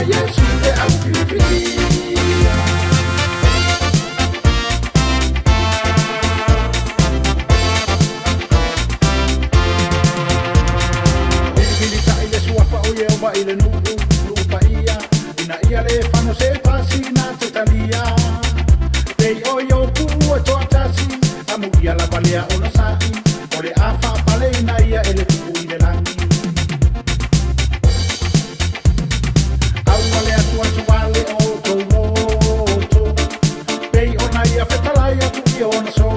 Yesu te au fifilia. Bili ta Yesu afa o ye wa ile nu pa ia. Ina ia le fano se pasi na te talia. Dei o yo pu o to atasi. Amu ia la balea o na sai. Ore afa pale ina ia ele tupu ile langi. Ona so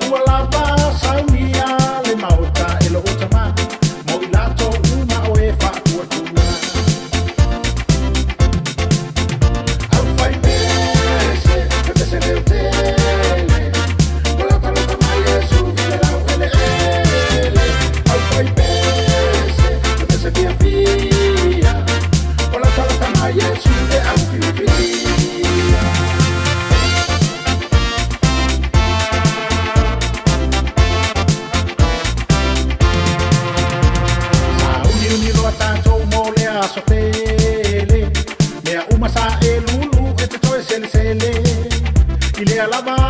ua lava saunia le mauta e lo utama mo i lato uma o e whaatua au fai mese pe pese leo tele o lata lata mai Yesu le lau ele ele au fai mese pe pese fia fia o lata lata mai Yesu le au fia fia. So tele, mea uma sa e lulu e te toe sele sele, i lea lava